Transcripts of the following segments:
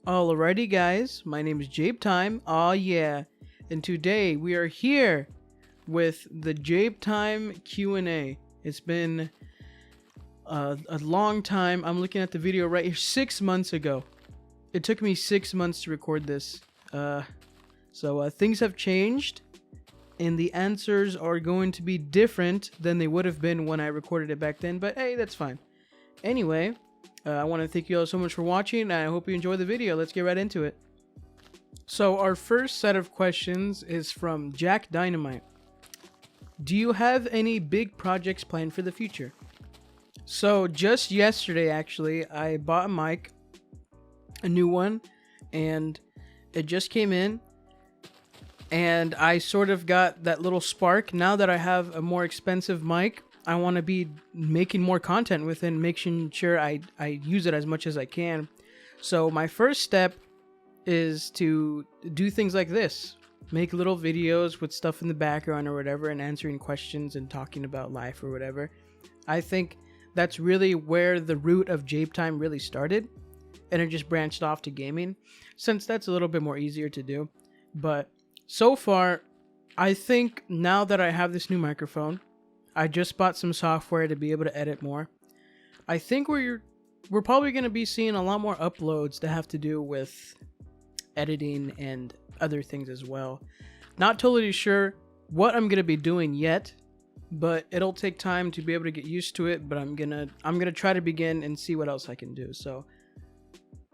Alrighty guys, my name is JabeTime, oh yeah, and today we are here with the JabeTime Q&A. It's been a long time. I'm looking at the video right here, 6 months ago. It took me 6 months to record this, so things have changed, and the answers are going to be different than they would have been when I recorded it back then, but hey, that's fine. Anyway, I want to thank you all so much for watching, and I hope you enjoy the video. Let's get right into it. So our first set of questions is from Jack Dynamite. Do you have any big projects planned for the future? So just yesterday, actually, I bought a mic, a new one, and it just came in, and I sort of got that little spark. Now that I have a more expensive mic, I want to be making more content with it, making sure I use it as much as I can. So my first step is to do things like this. Make little videos with stuff in the background or whatever, and answering questions and talking about life or whatever. I think that's really where the root of JabeTime really started, and it just branched off to gaming, since that's a little bit more easier to do. But so far, I think now that I have this new microphone, I just bought some software to be able to edit more. I think we're probably going to be seeing a lot more uploads that have to do with editing and other things as well. Not totally sure what I'm going to be doing yet, but it'll take time to be able to get used to it, but I'm going to try to begin and see what else I can do. So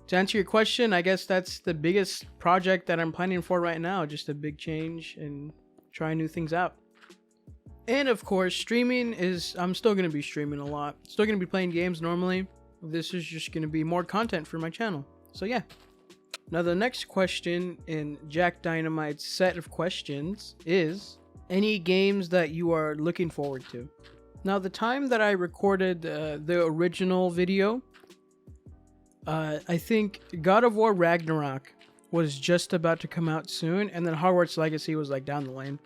to answer your question, I guess that's the biggest project that I'm planning for right now, just a big change and trying new things out. And of course, streaming I'm still going to be streaming a lot. Still going to be playing games normally. This is just going to be more content for my channel. So yeah. Now the next question in Jack Dynamite's set of questions is, any games that you are looking forward to? Now the time that I recorded the original video, I think God of War Ragnarok was just about to come out soon, and then Hogwarts Legacy was like down the lane.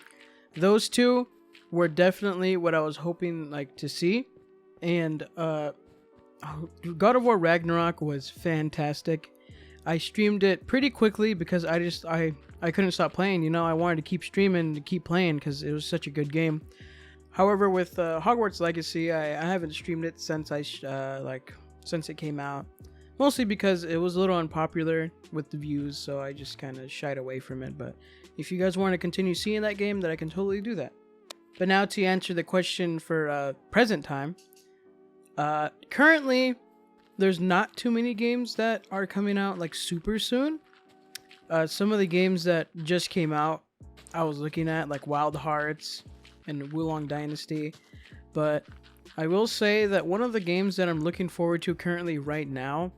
Those two were definitely what I was hoping to see, and God of War Ragnarok was fantastic. I streamed it pretty quickly because I couldn't stop playing. You know, I wanted to keep streaming, to keep playing, because it was such a good game. However, with Hogwarts Legacy, I haven't streamed it since since it came out, mostly because it was a little unpopular with the views, so I just kind of shied away from it. But if you guys want to continue seeing that game, then I can totally do that. But now to answer the question for present time, currently there's not too many games that are coming out like super soon. Some of the games that just came out I was looking at, like Wild Hearts and Wulong Dynasty, but I will say that one of the games that I'm looking forward to currently right now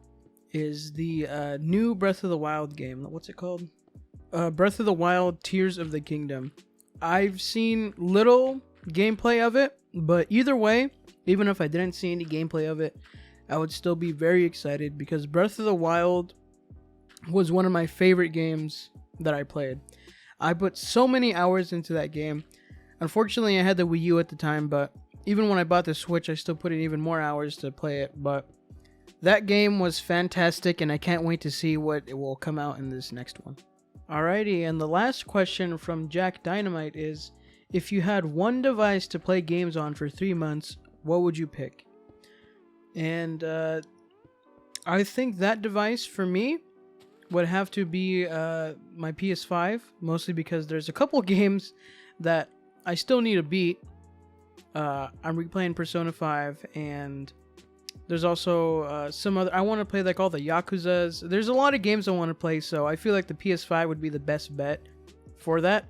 is the new Breath of the Wild game. What's it called? Breath of the Wild Tears of the Kingdom. I've seen little gameplay of it, but either way, even if I didn't see any gameplay of it, I would still be very excited, because Breath of the Wild was one of my favorite games that I played. I put so many hours into that game. Unfortunately, I had the Wii U at the time, but even when I bought the Switch, I still put in even more hours to play it. But that game was fantastic, and I can't wait to see what it will come out in this next one. Alrighty, and the last question from Jack Dynamite is, if you had one device to play games on for 3 months, what would you pick? And I think that device for me would have to be my PS5, mostly because there's a couple games that I still need to beat. I'm replaying Persona 5, and there's also some other. I want to play like all the Yakuzas. There's a lot of games I want to play, so I feel like the PS5 would be the best bet for that.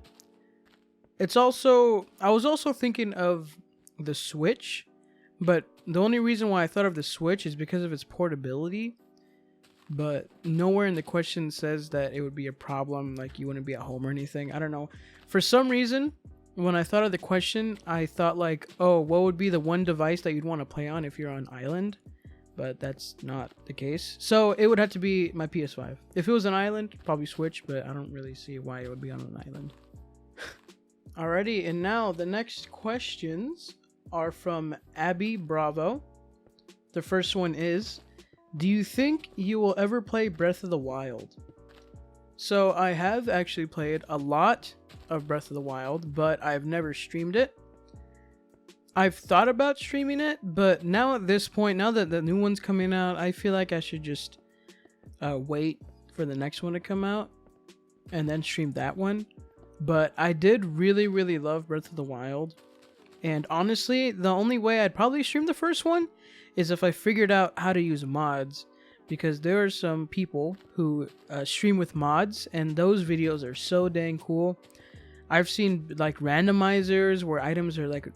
It's also, I was also thinking of the Switch, but the only reason why I thought of the Switch is because of its portability. But nowhere in the question says that it would be a problem, like you wouldn't be at home or anything. I don't know. For some reason, when I thought of the question, I thought like, oh, what would be the one device that you'd want to play on if you're on island? But that's not the case. So it would have to be my PS5. If it was an island, probably Switch, but I don't really see why it would be on an island. Alrighty, and now the next questions are from Abby Bravo. The first one is, Do you think you will ever play Breath of the Wild? So I have actually played a lot of Breath of the Wild, but I've never streamed it. I've thought about streaming it, but now at this point, now that the new one's coming out, I feel like I should just wait for the next one to come out and then stream that one. But I did really, really love Breath of the Wild. And honestly, the only way I'd probably stream the first one is if I figured out how to use mods. Because there are some people who stream with mods, and those videos are so dang cool. I've seen like randomizers where items are like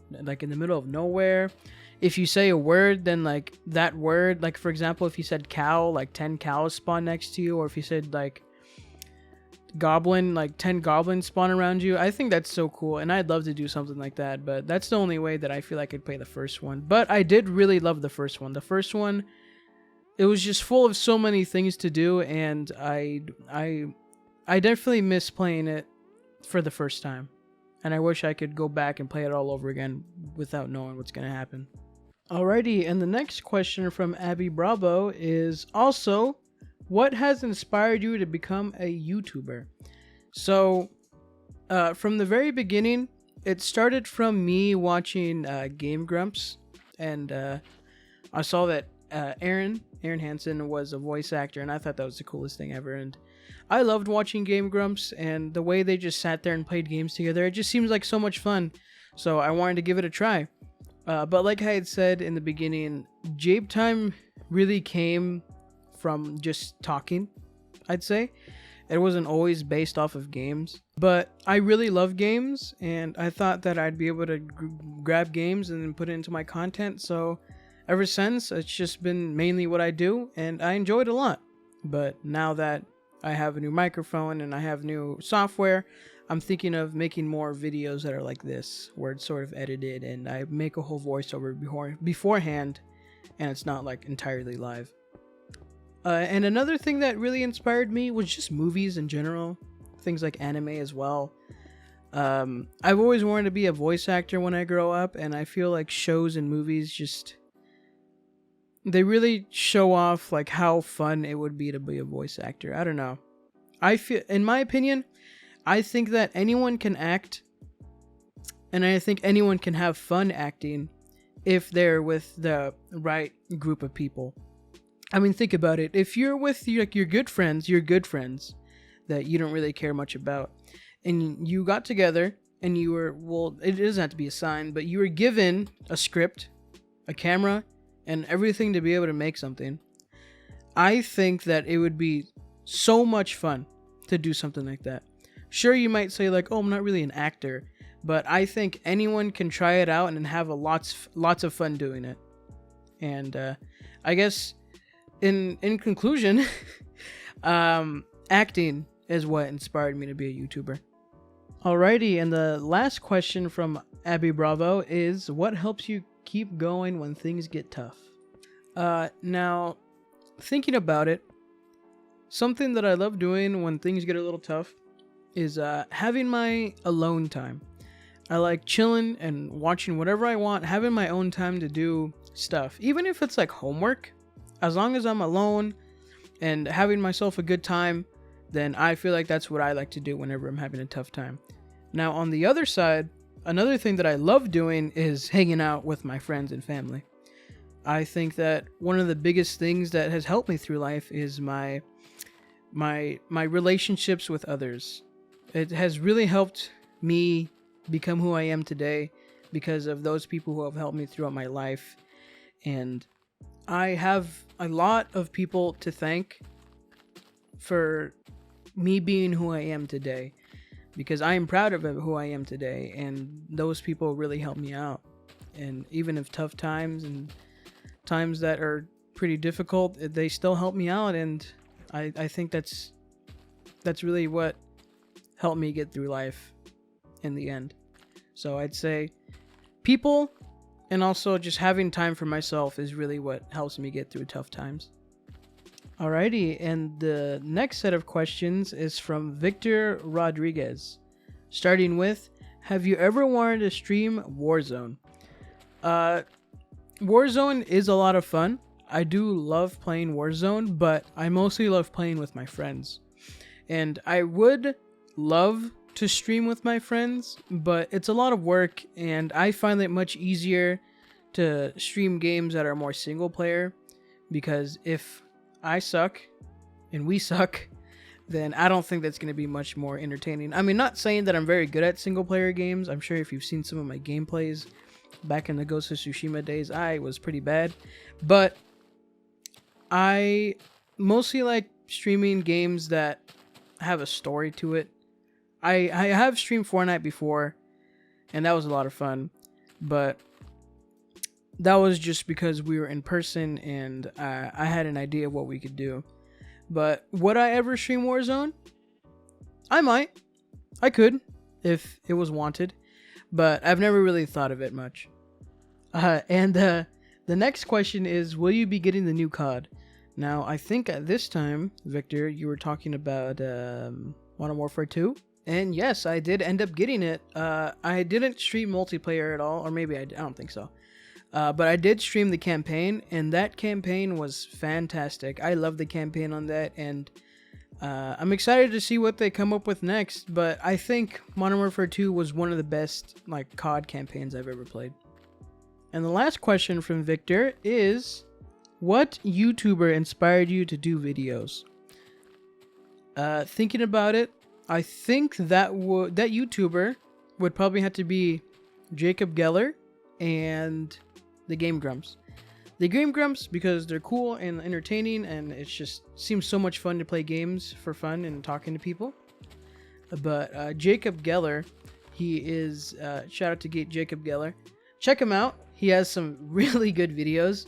in the middle of nowhere. If you say a word, then like that word, like for example, if you said cow, like 10 cows spawn next to you, or if you said like goblin, like 10 goblins spawn around you. I think that's so cool, and I'd love to do something like that, but that's the only way that I feel I could play the first one. But I did really love the first one. The first one, it was just full of so many things to do, and I definitely miss playing it for the first time. And I wish I could go back and play it all over again without knowing what's going to happen. Alrighty, and the next question from Abby Bravo is also, what has inspired you to become a YouTuber? So, from the very beginning, it started from me watching Game Grumps, and I saw that Aaron Hansen was a voice actor, and I thought that was the coolest thing ever. And I loved watching Game Grumps, and the way they just sat there and played games together, it just seems like so much fun. So I wanted to give it a try. But like I had said in the beginning, JabeTime really came from just talking, I'd say. It wasn't always based off of games, but I really love games, and I thought that I'd be able to grab games and then put it into my content. So ever since, it's just been mainly what I do, and I enjoy it a lot. But now that I have a new microphone and I have new software, I'm thinking of making more videos that are like this, where it's sort of edited and I make a whole voiceover beforehand, and it's not like entirely live. And another thing that really inspired me was just movies in general, things like anime as well. I've always wanted to be a voice actor when I grow up, and I feel like shows and movies just, they really show off like how fun it would be to be a voice actor. I don't know. I feel, in my opinion, I think that anyone can act, and I think anyone can have fun acting if they're with the right group of people. I mean, think about it. If you're with your good friends that you don't really care much about, and you got together and you were, well, it doesn't have to be assigned, but you were given a script, a camera, and everything to be able to make something, I think that it would be so much fun to do something like that. Sure, you might say like, oh, I'm not really an actor, but I think anyone can try it out and have lots of fun doing it. And I guess in conclusion, acting is what inspired me to be a YouTuber. Alrighty, and the last question from Abby Bravo is, what helps you keep going when things get tough? Now, thinking about it, something that I love doing when things get a little tough is having my alone time. I like chilling and watching whatever I want, having my own time to do stuff. Even if it's like homework, as long as I'm alone and having myself a good time, then I feel like that's what I like to do whenever I'm having a tough time. Now, on the other side, another thing that I love doing is hanging out with my friends and family. I think that one of the biggest things that has helped me through life is my relationships with others. It has really helped me become who I am today because of those people who have helped me throughout my life. And I have a lot of people to thank for me being who I am today, because I am proud of who I am today, and those people really helped me out. And even if tough times and times that are pretty difficult, they still help me out, and I think that's really what helped me get through life in the end. So I'd say people, and also just having time for myself, is really what helps me get through tough times. Alrighty, and the next set of questions is from Victor Rodriguez. Starting with, have you ever wanted to stream Warzone? Warzone is a lot of fun. I do love playing Warzone, but I mostly love playing with my friends. And I would love to stream with my friends, but it's a lot of work, and I find it much easier to stream games that are more single player, because if I suck and we suck, then I don't think that's going to be much more entertaining. I mean, not saying that I'm very good at single player games. I'm sure if you've seen some of my gameplays back in the Ghost of Tsushima days, I was pretty bad. But I mostly like streaming games that have a story to it. I have streamed Fortnite before, and that was a lot of fun. But that was just because we were in person, and I had an idea of what we could do. But would I ever stream Warzone? I might. I could, if it was wanted. But I've never really thought of it much. And the next question is, will you be getting the new COD? Now, I think at this time, Victor, you were talking about Modern Warfare 2. And yes, I did end up getting it. I didn't stream multiplayer at all, or maybe I don't think so. But I did stream the campaign, and that campaign was fantastic. I love the campaign on that, and I'm excited to see what they come up with next. But I think Modern Warfare 2 was one of the best COD campaigns I've ever played. And the last question from Victor is, what YouTuber inspired you to do videos? Thinking about it, I think that YouTuber would probably have to be Jacob Geller and the Game Grumps. The Game Grumps, because they're cool and entertaining, and it just seems so much fun to play games for fun and talking to people. But Jacob Geller, he is, shout out to Jacob Geller. Check him out. He has some really good videos.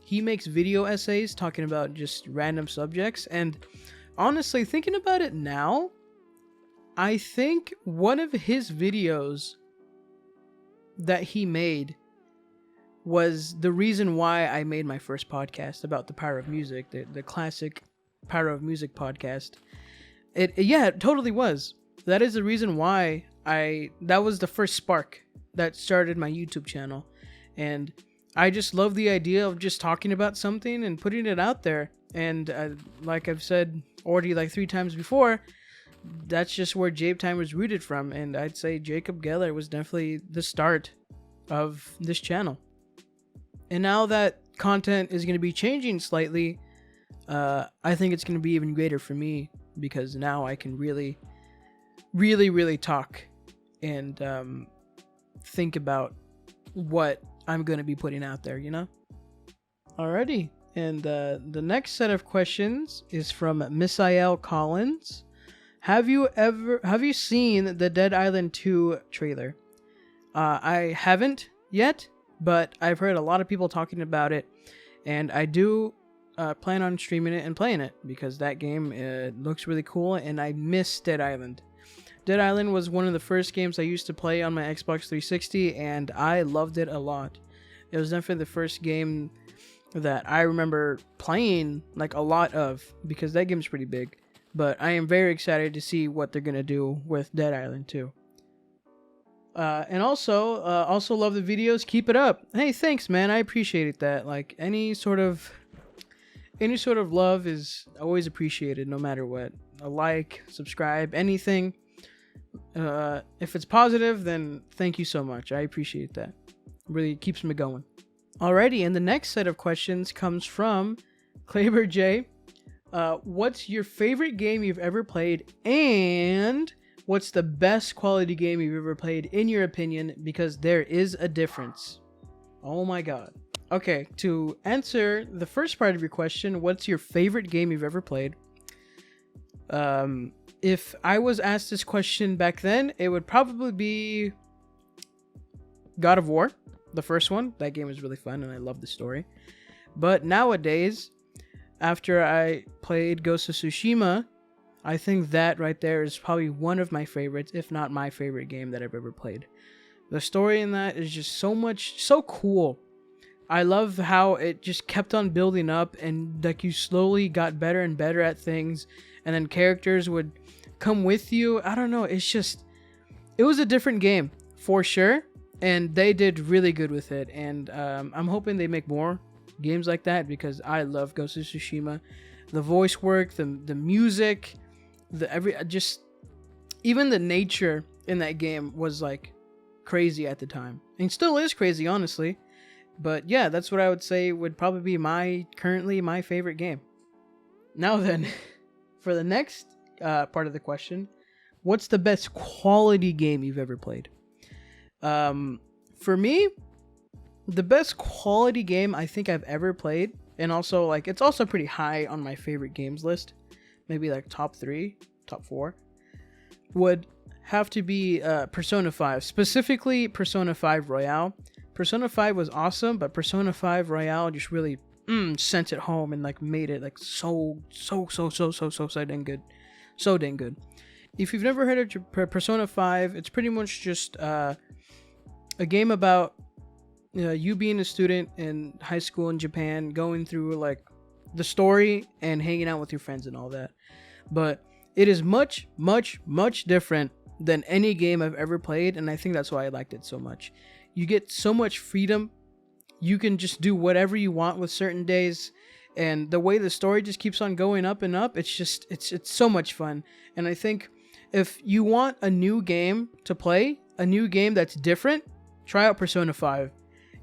He makes video essays talking about just random subjects, and honestly, thinking about it now, I think one of his videos that he made was the reason why I made my first podcast about the power of music, the classic Power of Music podcast. It totally was. That is the reason why that was the first spark that started my YouTube channel. And I just love the idea of just talking about something and putting it out there. And like I've said already 3 times before, that's just where JabeTime was rooted from. And I'd say Jacob Geller was definitely the start of this channel. And now that content is going to be changing slightly, I think it's going to be even greater for me, because now I can really, really, really talk and think about what I'm going to be putting out there, you know? Alrighty. And the next set of questions is from Misael Collins. Have you seen the Dead Island 2 trailer? I haven't yet, but I've heard a lot of people talking about it, and I do plan on streaming it and playing it, because that game looks really cool, and I miss Dead Island. Dead Island was one of the first games I used to play on my Xbox 360, and I loved it a lot. It was definitely the first game that I remember playing a lot of, because that game's pretty big. But I am very excited to see what they're gonna do with Dead Island 2. And also love the videos. Keep it up. Hey, thanks, man. I appreciate that. Any sort of love is always appreciated, no matter what. A like, subscribe, anything. If it's positive, then thank you so much. I appreciate that. It really keeps me going. Alrighty, and the next set of questions comes from Claber J. What's your favorite game you've ever played, and what's the best quality game you've ever played in your opinion? Because there is a difference. Oh my god. Okay, to answer the first part of your question, what's your favorite game you've ever played? If I was asked this question back then, it would probably be God of War, the first one. That game was really fun, and I love the story. But nowadays, after I played Ghost of Tsushima, I think that right there is probably one of my favorites, if not my favorite game that I've ever played. The story in that is just so cool. I love how it just kept on building up, and you slowly got better and better at things, and then characters would come with you. I don't know, it was a different game for sure, and they did really good with it, and I'm hoping they make more games like that, because I love Ghost of Tsushima. The voice work, the music, even the nature in that game was like crazy at the time, and still is crazy, honestly. But yeah, that's what I would say would probably be currently my favorite game. Now then, for the next part of the question, what's the best quality game you've ever played? For me, the best quality game I think I've ever played, and also like it's also pretty high on my favorite games list, maybe like top 3, top 4, would have to be Persona 5, specifically Persona 5 Royale. Persona 5 was awesome, but Persona 5 Royale just really sent it home and like made it like so dang good. So dang good. If you've never heard of Persona 5, it's pretty much just a game about you being a student in high school in Japan, going through like the story and hanging out with your friends and all that. But it is much different than any game I've ever played, and I think that's why I liked it so much. You get so much freedom. You can just do whatever you want with certain days, and the way the story just keeps on going up and up, it's so much fun. And I think if you want a new game to play, a new game that's different, try out Persona 5.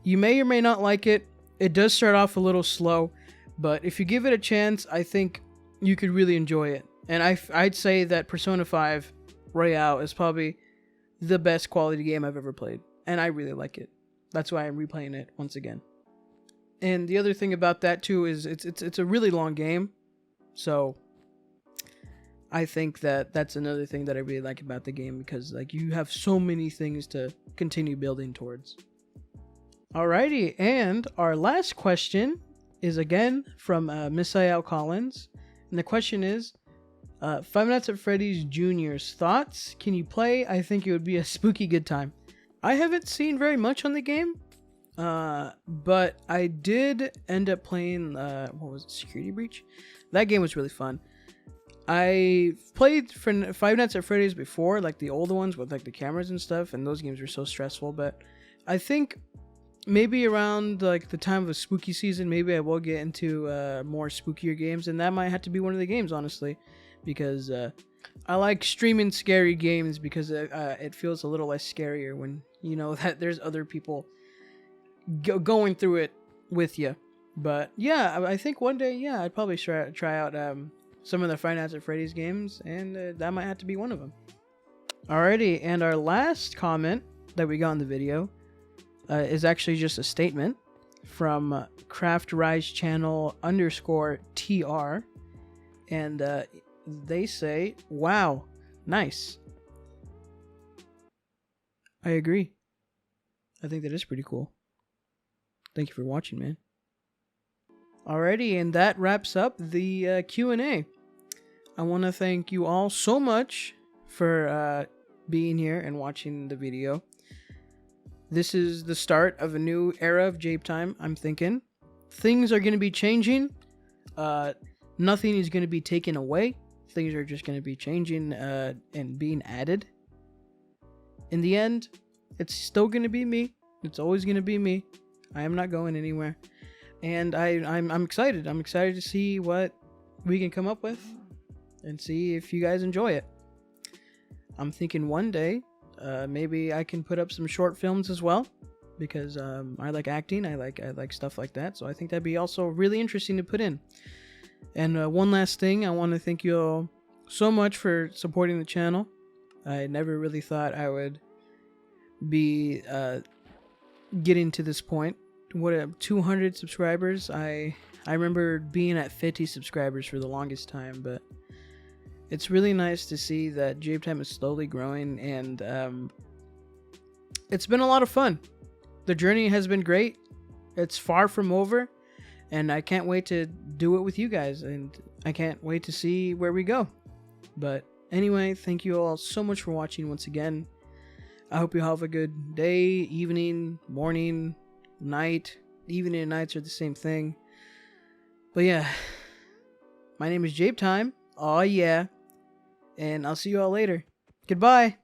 You may or may not like it. It does start off a little slow, but if you give it a chance, I think you could really enjoy it. And I'd say that Persona 5 Royale is probably the best quality game I've ever played, and I really like it. That's why I'm replaying it once again. And the other thing about that too is it's a really long game, so I think that that's another thing that I really like about the game, because like you have so many things to continue building towards. Alrighty, and our last question is again from Misael Collins, and the question is, Five Nights at Freddy's Jr.'s thoughts. Can you play? I think it would be a spooky good time. I haven't seen very much on the game, but I did end up playing, what was it, Security Breach? That game was really fun. I played Five Nights at Freddy's before, like the older ones with like the cameras and stuff, and those games were so stressful, but I think maybe around like the time of the spooky season, maybe I will get into more spookier games, and that might have to be one of the games, honestly, because I like streaming scary games, because it feels a little less scarier when you know that there's other people going through it with you. But yeah, I think one day, yeah, I'd probably try out some of the Five Nights at Freddy's games, and that might have to be one of them. Alrighty, and our last comment that we got in the video is actually just a statement from Craft Rise Channel _TR, and they say, "Wow, nice." I agree. I think that is pretty cool. Thank you for watching, man. Alrighty, and that wraps up the Q&A. I want to thank you all so much for being here and watching the video. This is the start of a new era of JabeTime, I'm thinking. Things are going to be changing. Nothing is going to be taken away. Things are just going to be changing and being added. In the end, it's still going to be me. It's always going to be me. I am not going anywhere. And I'm excited. I'm excited to see what we can come up with and see if you guys enjoy it. I'm thinking one day maybe I can put up some short films as well, because I like acting. I like stuff like that. So I think that'd be also really interesting to put in. And one last thing, I want to thank you all so much for supporting the channel. I never really thought I would be getting to this point. What, 200 subscribers? I remember being at 50 subscribers for the longest time, but it's really nice to see that JabeTime is slowly growing, and it's been a lot of fun. The journey has been great. It's far from over, and I can't wait to do it with you guys, and I can't wait to see where we go. But anyway, thank you all so much for watching once again. I hope you have a good day, evening, morning, night. Evening and nights are the same thing. But yeah, my name is JabeTime. Oh yeah. And I'll see you all later. Goodbye.